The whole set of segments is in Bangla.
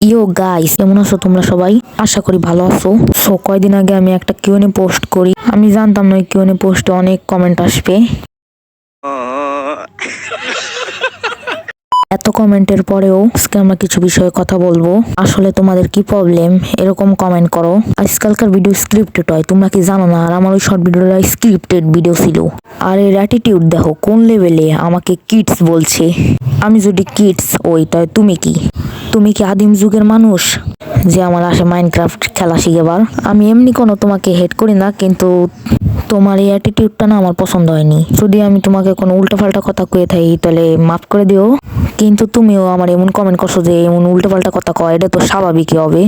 ইয়ো গাইস, কেমন আছো তোমরা সবাই? আশা করি ভালো আছো। সো কয়দিন আগে আমি একটা কিউএনএ পোস্ট করি। আমি জানতাম না কিউএনএ পোস্টে অনেক কমেন্ট আসবে। এত কমেন্টের পরেও আজকে আমরা কিছু বিষয়ে কথা বলবো। আসলে তোমাদের কি প্রবলেম এরকম কমেন্ট করো? আজকালকার ভিডিও স্ক্রিপ্টেড হয়, তোমরা কি জানো না? আর আমার ওই শর্ট ভিডিওটা স্ক্রিপ্টেড ভিডিও ছিল। আর এর অ্যাটিটিউড দেখো কোন লেভেলে, আমাকে কিডস বলছে। আমি যদি কিডস ওই তাই তুমি কি? তুমি কি আদিম যুগের মানুষ যে আমার আসে মাইনক্রাফট খেলা শিখেবার? আমি এমনি কোনো তোমাকে হেট করি না, কিন্তু তোমার এই অ্যাটিটিউডটা না আমার পছন্দ হয়নি। যদি আমি তোমাকে কোনো উল্টোপাল্টা কথা কয়ে থাকি তাহলে মাফ করে দিও, কিন্তু তুমিও আমার এমন কমেন্ট করছো যে এমন উল্টোপাল্টা কথা কয়, এটা তো স্বাভাবিকই হবে।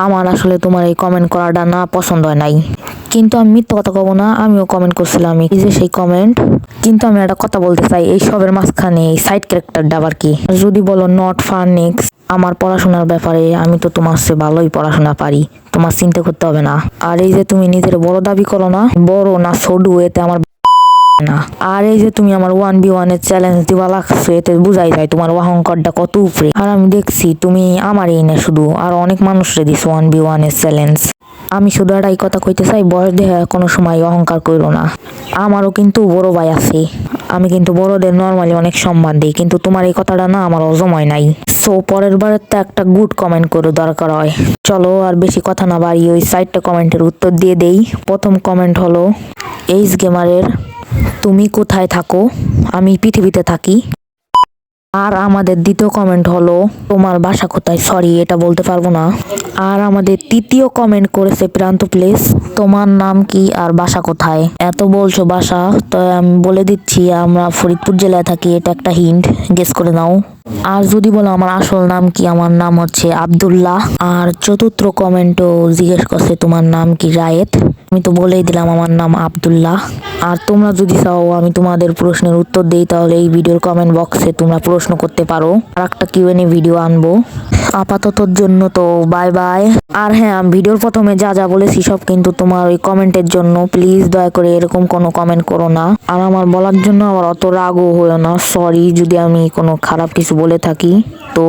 আমার আসলে তোমার এই কমেন্ট করাটা না পছন্দ হয় নাই, কিন্তু আমি মিথ্যা কথা কব না, আমিও কমেন্ট করছিলাম এই যে সেই কমেন্ট। কিন্তু আমি একটা কথা বলতে চাই, এই সবের মাঝখানে এই সাইড ক্যারেক্টারটা আবার কি? যদি বলো নট ফার নেক্সট আমার পড়াশোনার ব্যাপারে, আমি তো তোমার চেয়ে ভালোই পড়াশোনা পারি, তোমার চিন্তা করতে হবে না। আর এই যে তুমি নিজের বড় দাবি করো না, বড় না ছোট এতে আমার না। আর এই যে তুমি আমার 1v1 এর চ্যালেঞ্জ দিবা লাগছে, এতে বুঝাই যায় তোমার অহংকারটা কত উপরে। আর আমি দেখছি তুমি আমারই না শুধু, আর অনেক মানুষরে দিছো 1v1 এর চ্যালেঞ্জ। আমি শুধু এটাই কথা কইতে চাই, বয়স দেখে কোনো সময় অহংকার করো না। আমারও কিন্তু বড় ভাই আছে, আমি কিন্তু বড়দের নর্মালি অনেক সম্মান দিই, কিন্তু তোমার এই কথাটা না আমার হজম হয় নাই। সো পরের বার তো একটা গুড কমেন্ট করে দরকার হয়। চলো আর বেশি কথা না বাড়িয়ে ওই সাইডটা কমেন্টের উত্তর দিয়ে দেই। প্রথম কমেন্ট হলো এইচ গেমারের, তুমি কোথায় থাকো? আমি পৃথিবীতে থাকি। আর আমাদের দ্বিতীয় কমেন্ট হলো তোমার বাসা কোথায়? সরি, এটা বলতে পারবো না। আর আমাদের তৃতীয় কমেন্ট করেছে প্রান্ত প্লেস, তোমার নাম কি আর বাসা কোথায়? এত বলছো বাসা, তো আমি বলে দিচ্ছি আমরা ফরিদপুর জেলায় থাকি, এটা একটা হিন্ট, গেস করে নাও। আর যদি বলো আমার আসল নাম কি, আমার নাম হচ্ছে আব্দুল্লাহ। আর চতুর্থ কমেন্টও জিজ্ঞেস করছে তোমার নাম কি? রায়েত। আমি তো বলেই দিলাম আমার নাম আব্দুল্লাহ। আর তোমরা যদি চাও আমি তোমাদের প্রশ্নের উত্তর দেই, তাহলে এই ভিডিওর কমেন্ট বক্সে তোমরা প্রশ্ন করতে পারো, আর একটা কিউএনএ ভিডিও আনবো। আপাততর জন্য তো বাই বাই। আর হ্যাঁ, আমি ভিডিওর প্রথমে যা যা বলেছি সব কিন্তু তোমার ওই কমেন্টের জন্য, প্লিজ দয়া করে এরকম কোনো কমেন্ট করো না। আর আমার বলার জন্য আবার অত রাগও হয়েও না, সরি যদি আমি কোনো খারাপ কিছু বলে থাকি। তো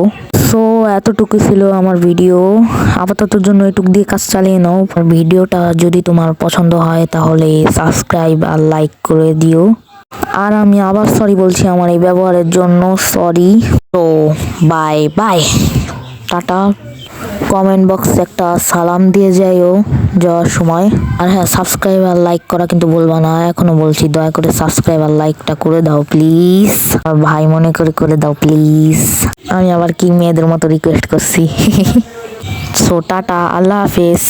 সো এতটুকু ছিল আমার ভিডিও, আপাতত জন্য এটুক দিয়ে কাজ চালিয়ে নাও। ভিডিওটা যদি তোমার পছন্দ হয় তাহলে সাবস্ক্রাইব আর লাইক করে দিও। আর আমি আবার সরি বলছি আমার এই ব্যবহারের জন্য, সরি। তো বাই বাই, টাটা। কমেন্ট বক্সে একটা সালাম দিয়ে যাইও যাওয়ার সময়। আর হ্যাঁ, সাবস্ক্রাইব আর লাইক করা কিন্তু বলবা না, এখনো বলছি দয়া করে সাবস্ক্রাইব আর লাইকটা করে দাও প্লিজ। আর ভাই মনে করে করে দাও প্লিজ। আমি আবার কি মেয়েদের মতো রিকোয়েস্ট করছি? সো টাটা, আল্লাহ হাফেজ।